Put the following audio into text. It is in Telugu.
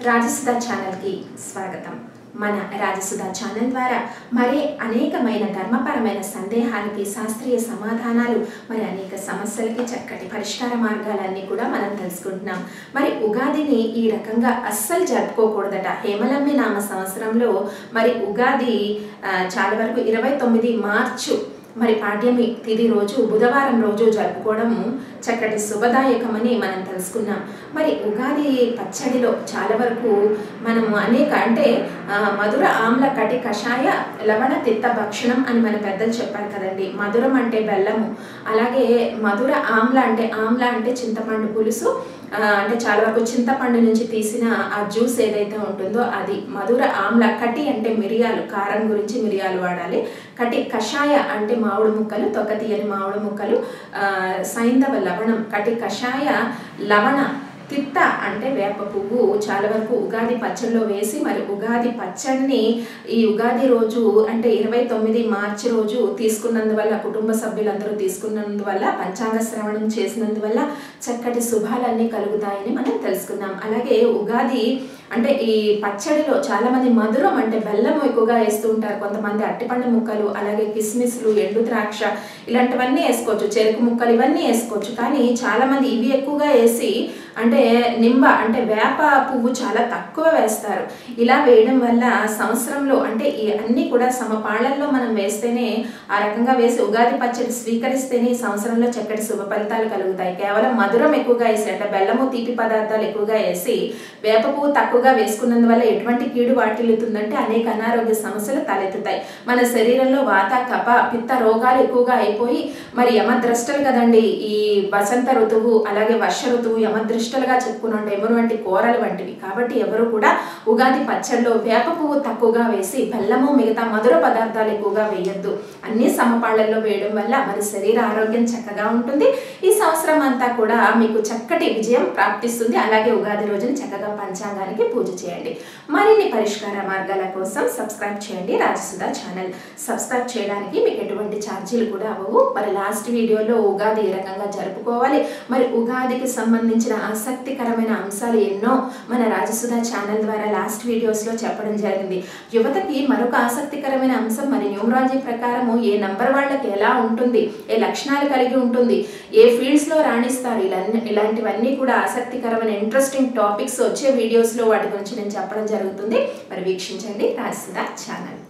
రాజసుధా ఛానల్కి స్వాగతం. మన రాజసుధా ఛానల్ ద్వారా మరి అనేకమైన ధర్మపరమైన సందేహాలకి శాస్త్రీయ సమాధానాలు, మరి అనేక సమస్యలకి చక్కటి పరిష్కార మార్గాలన్నీ కూడా మనం తెలుసుకుంటున్నాం. మరి ఉగాదిని ఈ రకంగా అస్సలు జరుపుకోకూడదట. హేమలమ్మి నామ సంవత్సరంలో మరి ఉగాది చాలా వరకు 29 మార్చు మరి పాడ్యమి తిథి రోజు బుధవారం రోజు జరుపుకోవడం చక్కటి శుభదాయకమని మనం తెలుసుకున్నాం. మరి ఉగాది పచ్చడిలో చాలా వరకు మనము అనేక మధుర ఆమ్ల కటి కషాయ లవణ తిత్త భక్షణం అని మన పెద్దలు చెప్పారు కదండి. మధురం అంటే బెల్లము, అలాగే మధుర ఆమ్ల అంటే చింతపండు పులుసు, అంటే చాలా వరకు చింతపండు నుంచి తీసిన ఆ జ్యూస్ ఏదైతే ఉంటుందో అది. మధుర ఆమ్ల కటి అంటే మిరియాలు, కారం గురించి మిరియాలు వాడాలి. కటి కషాయ అంటే మామిడి ముక్కలు, తొక్క తీయని మామిడి ముక్కలు. సైంధవ లవణం, కటి కషాయ లవణ తిత్త అంటే వేప పువ్వు చాలా వరకు ఉగాది పచ్చడిలో వేసి, మరి ఉగాది పచ్చడిని ఈ ఉగాది రోజు అంటే 29 మార్చి రోజు తీసుకున్నందువల్ల, కుటుంబ సభ్యులందరూ తీసుకున్నందువల్ల, పంచాంగ శ్రవణం చేసినందువల్ల చక్కటి శుభాలన్నీ కలుగుతాయని మనం తెలుసుకున్నాం. అలాగే ఉగాది అంటే ఈ పచ్చడిలో చాలా మంది మధురం అంటే బెల్లం ఎక్కువగా వేస్తూ ఉంటారు. కొంతమంది అట్టిపండు ముక్కలు, అలాగే కిస్మిస్లు, ఎండు ద్రాక్ష ఇలాంటివన్నీ వేసుకోవచ్చు, చెరుకు ముక్కలు ఇవన్నీ వేసుకోవచ్చు. కానీ చాలా మంది ఇవి ఎక్కువగా వేసి అంటే నింబ అంటే వేప పువ్వు చాలా తక్కువ వేస్తారు. ఇలా వేయడం వల్ల సంవత్సరంలో అంటే ఈ అన్నీ కూడా సమపాళ్లలో మనం వేస్తేనే, ఆ రకంగా వేసి ఉగాది పచ్చడి స్వీకరిస్తేనే ఈ సంవత్సరంలో చక్కటి శుభ ఫలితాలు కలుగుతాయి. కేవలం మధురం ఎక్కువగా వేసి అంటే బెల్లము తీపి పదార్థాలు ఎక్కువగా వేసి వేప పువ్వు తక్కువగా వేసుకున్నందువల్ల ఎటువంటి కీడు వాటిల్లుతుందంటే అనేక అనారోగ్య సమస్యలు తలెత్తుతాయి. మన శరీరంలో వాత కఫ పిత్త రోగాలు ఎక్కువగా అయిపోయి మరి యమద్రష్టలు కదండి. ఈ వసంత ఋతువు అలాగే వర్ష ఋతువు యమద్రష్టలుగా చెప్పుకుని ఉంటాయి, ఎమురు వంటి కూరలు వంటివి. కాబట్టి ఎవరు కూడా ఉగాది పచ్చడిలో వేప పువ్వు తక్కువగా వేసి బెల్లము మిగతా మధుర పదార్థాలు ఎక్కువగా వేయొద్దు. అన్ని సమపాళ్లలో వేయడం వల్ల మరి శరీర ఆరోగ్యం చక్కగా ఉంటుంది. ఈ సంవత్సరం అంతా కూడా మీకు చక్కటి విజయం ప్రాప్తిస్తుంది. అలాగే ఉగాది రోజున చక్కగా పంచాంగానికి పూజ చేయండి. మరిన్ని పరిష్కార మార్గాల కోసం సబ్స్క్రైబ్ చేయండి రాజసుధా ఛానల్. సబ్స్క్రైబ్ చేయడానికి మీకు ఎటువంటి ఛార్జీలు కూడా అవ్వవు. మరి లాస్ట్ వీడియోలో ఉగాది ఏ రకంగా జరుపుకోవాలి, మరి ఉగాదికి సంబంధించిన ఆసక్తికరమైన అంశాలు ఎన్నో మన రాజసుధా ఛానల్ ద్వారా లాస్ట్ వీడియోస్లో చెప్పడం జరిగింది. యువతకి మరొక ఆసక్తికరమైన అంశం, మరి న్యూమరాలజీ ప్రకారము ఏ నంబర్ వాళ్ళకి ఎలా ఉంటుంది, ఏ లక్షణాలు కలిగి ఉంటుంది, ఏ ఫీల్డ్స్లో రాణిస్తారు, ఇలాంటివన్నీ కూడా ఆసక్తికరమైన ఇంట్రెస్టింగ్ టాపిక్స్ వచ్చే వీడియోస్లో వాటి గురించి నేను చెప్పడం జరుగుతుంది. మరి వీక్షించండి రాజసుధా ఛానల్.